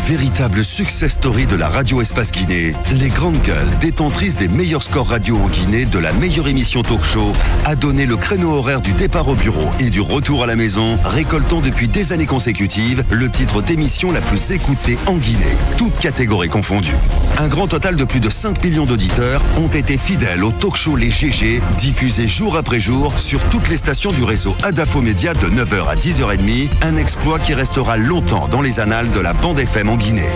Véritable success story de la radio Espace Guinée, les grandes gueules, détentrices des meilleurs scores radio en Guinée, de la meilleure émission talk show, a donné le créneau horaire du départ au bureau et du retour à la maison, récoltant depuis des années consécutives le titre d'émission la plus écoutée en Guinée, toutes catégories confondues. Un grand total de plus de 5 millions d'auditeurs ont été fidèles au talk show Les GG, diffusé jour après jour sur toutes les stations du réseau Adafo Média de 9h à 10h30, un exploit qui restera longtemps dans les annales de la bande FM en Guinée.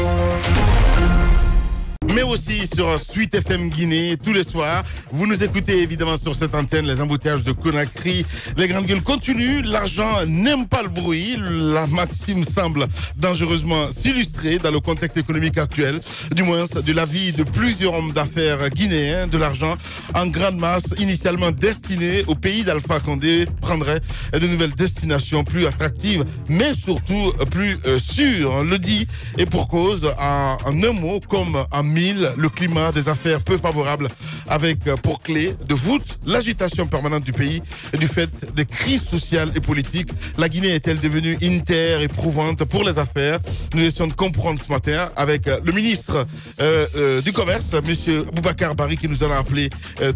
Mais aussi sur Suite FM Guinée, tous les soirs. Vous nous écoutez évidemment sur cette antenne, les embouteillages de Conakry. Les grandes gueules continuent, l'argent n'aime pas le bruit. La maxime semble dangereusement s'illustrer dans le contexte économique actuel, du moins de la vie de plusieurs hommes d'affaires guinéens. De l'argent en grande masse, initialement destiné au pays d'Alpha Condé, prendrait de nouvelles destinations plus attractives, mais surtout plus sûres. On le dit, et pour cause, en un mot, comme en mille, le climat des affaires peu favorable, avec pour clé de voûte l'agitation permanente du pays et du fait des crises sociales et politiques. La Guinée est-elle devenue une terre éprouvante pour les affaires? Nous essayons de comprendre ce matin avec le ministre du Commerce, monsieur Boubacar Bari, qui nous allons appeler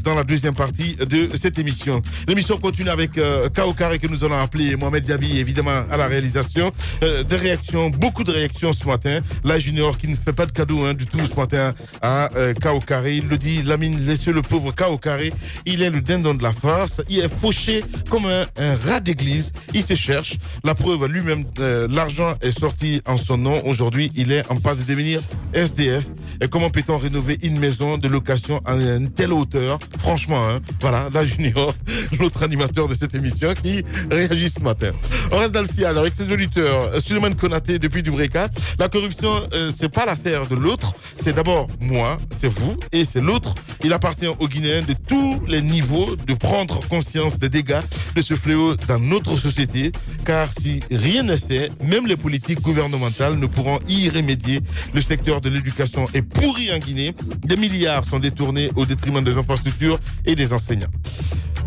dans la deuxième partie de cette émission. L'émission continue avec Kao Carré, que nous allons appeler, Mohamed Diaby, évidemment, à la réalisation. Des réactions, beaucoup de réactions ce matin. La Junior qui ne fait pas de cadeau du tout ce matin à Kao Carré. Il le dit, Lamine, laissez le pauvre Kao Carré. Il est le dindon de la farce. Il est fauché comme un rat d'église. Il se cherche. La preuve, lui-même, l'argent est sorti en son nom. Aujourd'hui, il est en passe de devenir SDF. Et comment peut-on rénover une maison de location à une telle hauteur? Franchement, voilà, la Junior, l'autre animateur de cette émission, qui réagit ce matin. On reste dans le sillage avec ses auditeurs. Suleiman Konaté, depuis Dubreka. La corruption, c'est pas l'affaire de l'autre. C'est d'abord moi, c'est vous, et c'est l'autre. Il appartient aux Guinéens de tous les niveaux de prendre conscience des dégâts de ce fléau dans notre société. Car si rien n'est fait, même les politiques gouvernementales ne pourront y remédier. Le secteur de l'éducation est pourri en Guinée. Des milliards sont détournés au détriment des infrastructures et des enseignants.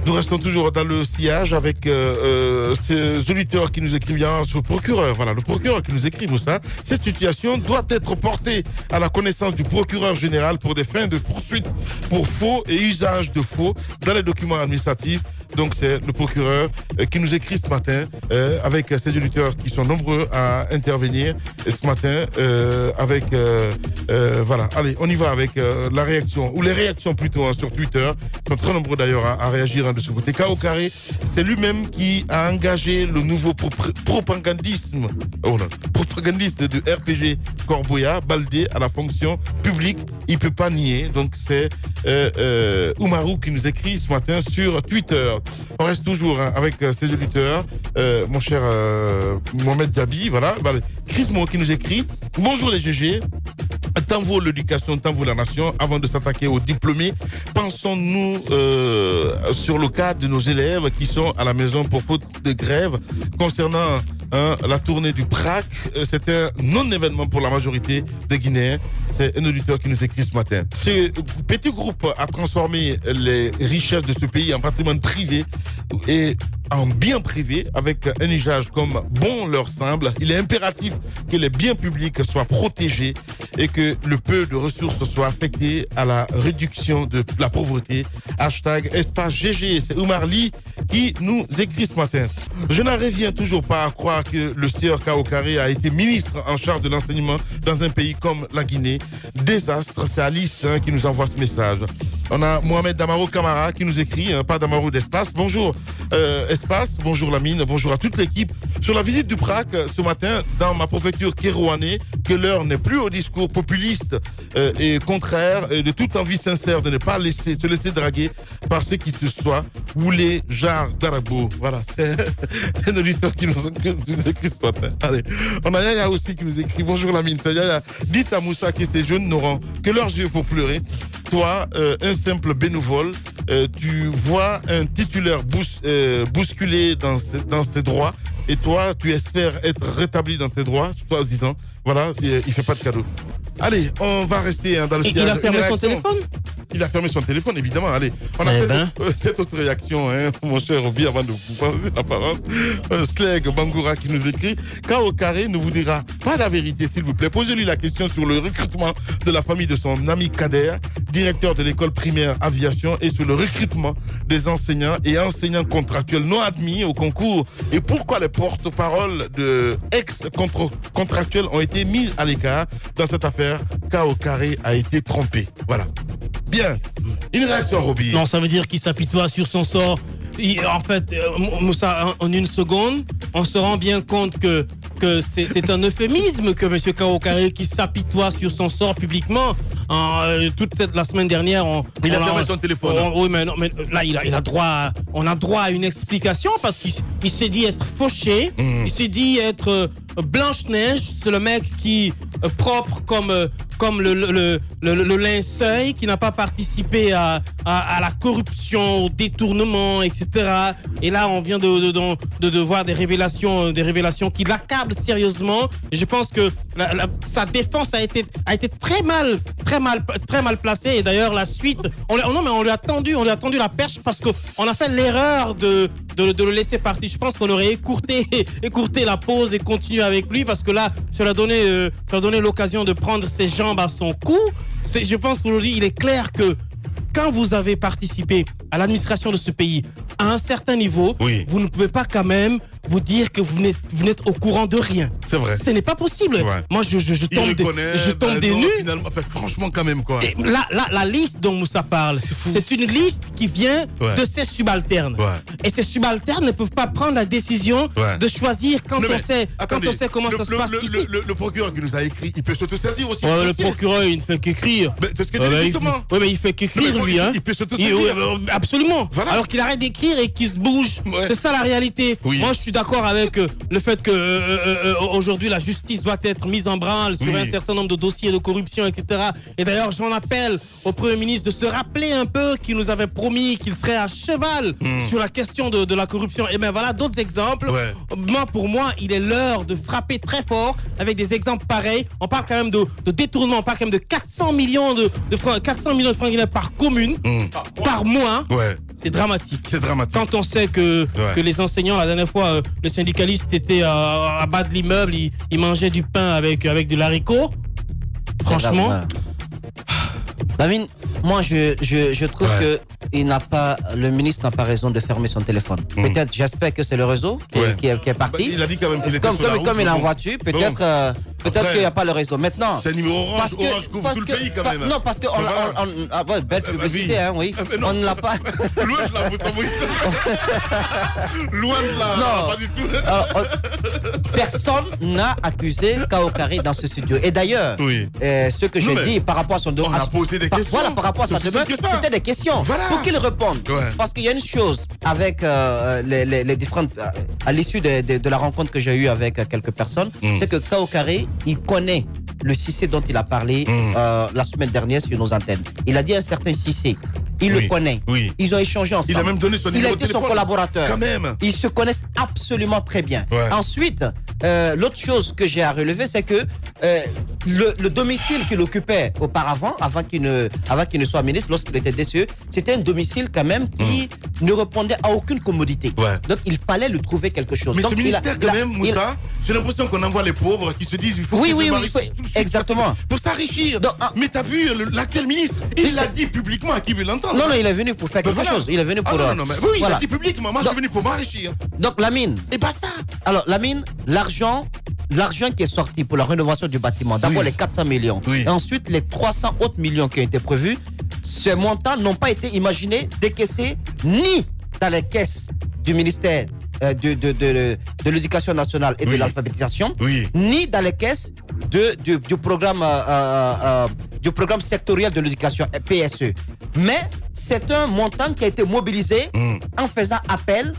Nous restons toujours dans le sillage avec ces auditeurs qui nous écrivent sur le procureur. Voilà, le procureur qui nous écrit, Moussa. Cette situation doit être portée à la connaissance du procureur général pour des fins de poursuite pour faux et usage de faux dans les documents administratifs. Donc c'est le procureur qui nous écrit ce matin avec ces auditeurs qui sont nombreux à intervenir. Et ce matin avec voilà, allez, on y va avec la réaction, ou les réactions plutôt sur Twitter. Ils sont très nombreux d'ailleurs à réagir de ce côté. Kao Carré, c'est lui-même qui a engagé le nouveau propagandiste de RPG Corboya, Baldé, à la fonction publique. Il ne peut pas nier. Donc c'est Oumarou qui nous écrit ce matin sur Twitter. On reste toujours avec ces auditeurs. Mon cher Mohamed Diaby, voilà. Chris Mo qui nous écrit. Bonjour les GG. Tant vaut l'éducation, tant vaut la nation. Avant de s'attaquer aux diplômés, pensons-nous sur le cas de nos élèves qui sont à la maison pour faute de grève. Concernant la tournée du PRAC, c'était un non-événement pour la majorité des Guinéens. C'est un auditeur qui nous écrit ce matin. Ce petit groupe a transformé les richesses de ce pays en patrimoine privé et en biens privés avec un usage comme bon leur semble. Il est impératif que les biens publics soient protégés et que le peu de ressources soit affecté à la réduction de la pauvreté. Hashtag espace GG. C'est Oumar Ly qui nous écrit ce matin. Je n'en reviens toujours pas à croire que le sieur Kao Carré a été ministre en charge de l'enseignement dans un pays comme la Guinée. Désastre, c'est Alice qui nous envoie ce message. On a Mohamed Damaro Camara qui nous écrit, pas Damaro d'Espace. Bonjour Espace, bonjour Lamine, bonjour à toute l'équipe. Sur la visite du PRAC ce matin dans ma préfecture Kérouané, que l'heure n'est plus au discours populiste et contraire et de toute envie sincère de ne pas se laisser draguer par ceux qui se soient ou les jarres d'Arabo. Voilà, c'est un auditeur qui nous écrit ce matin. Allez, on a Yaya aussi qui nous écrit. Bonjour Lamine, c'est Yaya. Dites à Moussa que ces jeunes n'auront que leurs yeux pour pleurer. Toi, un simple bénévole, tu vois un titulaire bousculé dans ses droits et toi, tu espères être rétabli dans tes droits, soi-disant. Voilà, il fait pas de cadeau. Allez, on va rester dans le sillage. Il a fermé son téléphone? il a fermé son téléphone, évidemment. Allez, on a cette autre réaction, hein, mon cher Roby, avant de vous passer la parole. Sleg Bangoura qui nous écrit Kao Carré ne vous dira pas la vérité, s'il vous plaît. Posez-lui la question sur le recrutement de la famille de son ami Kader, directeur de l'école primaire aviation, et sur le recrutement des enseignants et enseignants contractuels non admis au concours. Et pourquoi les porte-paroles de ex-contractuels ont été mis à l'écart dans cette affaire. Kao Carré a été trompé. Voilà. Bien. Une réaction, Roby. Non, ça veut dire qu'il s'apitoie sur son sort. En fait, Moussa, en une seconde, on se rend bien compte que c'est un euphémisme que M. Kao Carré qui s'apitoie sur son sort publiquement. La semaine dernière, il a fermé son téléphone. Oui, mais là, on a droit à une explication parce qu'il s'est dit être fauché, il s'est dit être Blanche-Neige, c'est le mec qui propre comme le linceul, qui n'a pas participé à la corruption, au détournement, etc. Et là, on vient de voir des révélations qui l'accablent sérieusement. Et je pense que sa défense a été très mal placée. Et d'ailleurs, la suite, on lui a tendu la perche parce qu'on a fait l'erreur de le laisser partir. Je pense qu'on aurait écourté la pause et continué avec lui parce que là, ça lui a donné l'occasion de prendre ses jambes à son cou. Je pense qu'aujourd'hui, il est clair que quand vous avez participé à l'administration de ce pays à un certain niveau, vous ne pouvez pas quand même vous dire que vous n'êtes au courant de rien. C'est vrai. Ce n'est pas possible. Ouais. Moi, je tombe des nues. Franchement, quand même, quoi. Et la liste dont Moussa parle, c'est une liste qui vient de ses subalternes. Ouais. Et ces subalternes ne peuvent pas prendre la décision de choisir quand on sait comment ça se passe ici. Le procureur qui nous a écrit, il peut s'autosaisir aussi. Le procureur, il ne fait qu'écrire. C'est ce que tu dis justement. Oui, mais il fait qu'écrire, lui. Il peut s'autosaisir. Absolument. Voilà. Alors qu'il arrête d'écrire et qu'il se bouge. Ouais. C'est ça la réalité. Oui. Moi, je suis d'accord avec le fait que aujourd'hui la justice doit être mise en branle sur un certain nombre de dossiers de corruption, etc. Et d'ailleurs, j'en appelle au Premier ministre de se rappeler un peu qu'il nous avait promis qu'il serait à cheval sur la question de la corruption. Et bien voilà d'autres exemples. Ouais. Pour moi, il est l'heure de frapper très fort avec des exemples pareils. On parle quand même de détournement, on parle quand même de 400 millions de francs guinéens par commune, par mois. Ouais. C'est dramatique. C'est dramatique. Quand on sait que les enseignants, la dernière fois, le syndicaliste était à bas de l'immeuble, il mangeait du pain avec de l'haricot. Franchement. Lamine, moi je trouve que le ministre n'a pas raison de fermer son téléphone. Peut-être, j'espère que c'est le réseau qui est parti. Il a dit quand même qu'il était sur la route. Comme il est en voiture, peut-être qu'il n'y a pas le réseau. Maintenant. C'est un numéro orange, orange couvre tout le pays quand même. Non, parce que belle publicité, hein, oui. On ne l'a pas. Loin de là, vous savez. Loin de là. Non, pas du tout. Personne n'a accusé Kao Carré dans ce studio. Et d'ailleurs, ce que j'ai dit par rapport à son dossier. On a posé des questions. Voilà, par rapport à sa demande, c'était des questions. Voilà. Pour qu'il réponde. Parce qu'il y a une chose avec les différentes. À l'issue de la rencontre que j'ai eue avec quelques personnes, c'est que Kao Carré, il connaît le Cissé dont il a parlé la semaine dernière sur nos antennes. Il a dit un certain Cissé. Il le connaît. Oui. Ils ont échangé ensemble. Il a même donné son numéro de téléphone. Il a été son collaborateur. Quand même. Ils se connaissent absolument très bien. Ouais. Ensuite, l'autre chose que j'ai à relever, c'est que le domicile qu'il occupait auparavant, avant qu'il ne soit ministre, lorsqu'il était DCE, c'était un domicile quand même qui ne répondait à aucune commodité. Ouais. Donc il fallait lui trouver quelque chose. Mais donc, ce ministère quand même, Moussa, j'ai l'impression qu'on envoie les pauvres qui se disent il faut exactement. Pour s'enrichir. Mais t'as vu l'actuel ministre, il l'a dit publiquement à qui veut l'entendre. Non, il est venu pour faire quelque chose. Il est venu pour. Il a dit publiquement, moi je suis venu pour m'enrichir. Donc Lamine. Et pas ça. Alors Lamine, l'argent qui est sorti pour la rénovation du bâtiment, d'abord les 400 millions, et ensuite les 300 autres millions qui ont été prévus, ces montants n'ont pas été imaginés, décaissés, ni dans les caisses du ministère de l'éducation nationale et de l'alphabétisation, ni dans les caisses du programme sectoriel de l'éducation, PSE. Mais c'est un montant qui a été mobilisé en faisant appel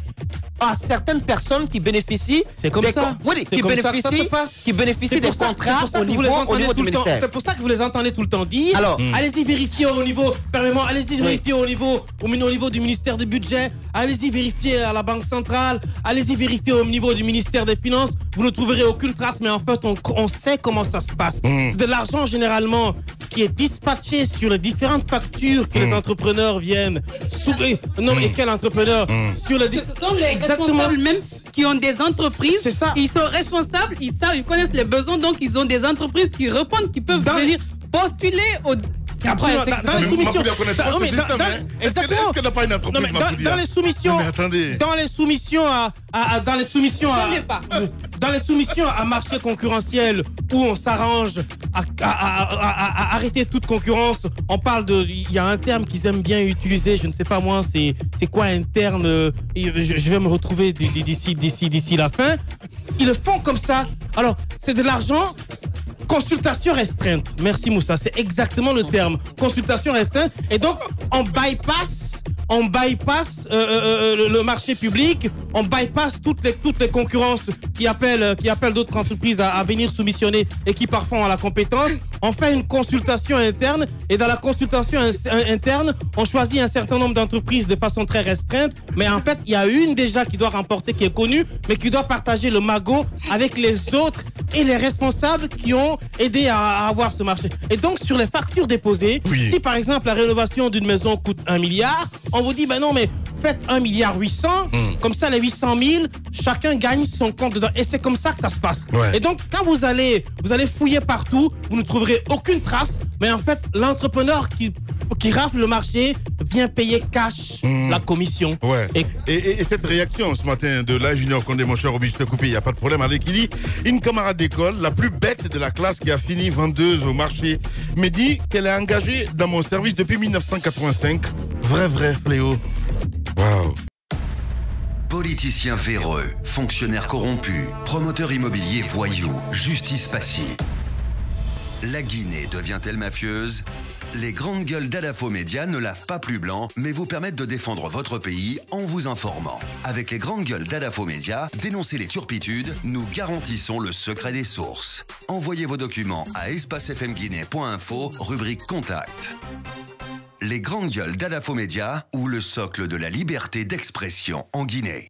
à certaines personnes qui bénéficient c'est comme ça. Oui, qui bénéficient des contrats au niveau du ministère. C'est pour ça que vous les entendez tout le temps dire. Alors, allez-y vérifier au niveau, allez-y vérifier au niveau du ministère du budget, allez-y vérifier à la Banque centrale, allez-y vérifier au niveau du ministère des Finances. Vous ne trouverez aucune trace, mais en fait, on sait comment ça se passe. C'est de l'argent généralement qui est dispatché sur les différentes factures que les entrepreneurs viennent. Et quel entrepreneur sur les ce sont les responsables même qui ont des entreprises. C'est ça. Ils sont responsables, ils savent, ils connaissent les besoins, donc ils ont des entreprises qui répondent, qui peuvent venir postuler au. Après, dans les soumissions. Exactement. Est-ce qu'elle n'a pas une entreprise dans les soumissions. Mais attendez. Dans les soumissions à marché concurrentiel où on s'arrange à arrêter toute concurrence, on parle de. Il y a un terme qu'ils aiment bien utiliser, je ne sais pas moi, c'est quoi un terme je vais me retrouver d'ici la fin. Ils le font comme ça. Alors, c'est de l'argent. Consultation restreinte. Merci Moussa, c'est exactement le terme. Consultation restreinte. Et donc, on bypass le marché public, on bypass toutes les concurrences qui appellent d'autres entreprises à venir soumissionner et qui parfois ont la compétence. On fait une consultation interne et dans la consultation interne, on choisit un certain nombre d'entreprises de façon très restreinte. Mais en fait, il y a une déjà qui doit remporter, qui est connue, mais qui doit partager le magot avec les autres et les responsables qui ont aidé à avoir ce marché. Et donc, sur les factures déposées, si par exemple la rénovation d'une maison coûte 1 milliard, on vous dit, ben non, mais faites 1,8 milliard, comme ça les 800 000, chacun gagne son compte dedans. Et c'est comme ça que ça se passe. Ouais. Et donc, quand vous allez fouiller partout, vous ne trouverez aucune trace, mais en fait, l'entrepreneur qui rafle le marché vient payer cash la commission. Ouais. Et cette réaction ce matin de la Junior Condé, mon cher Robuste Coupé, il n'y a pas de problème avec qui dit, une camarade d'école, la plus bête de la classe qui a fini vendeuse au marché, me dit qu'elle est engagée dans mon service depuis 1985. Vrai fléau. Waouh. Politiciens véreux, fonctionnaires corrompus, promoteurs immobiliers voyous, justice passive. La Guinée devient-elle mafieuse ? Les grandes gueules d'Adafo Média ne lavent pas plus blanc, mais vous permettent de défendre votre pays en vous informant. Avec les grandes gueules d'Adafo Média, dénoncez les turpitudes, nous garantissons le secret des sources. Envoyez vos documents à espacefmguinée.info, rubrique Contact. Les grandes gueules d'Adafo Média ou le socle de la liberté d'expression en Guinée.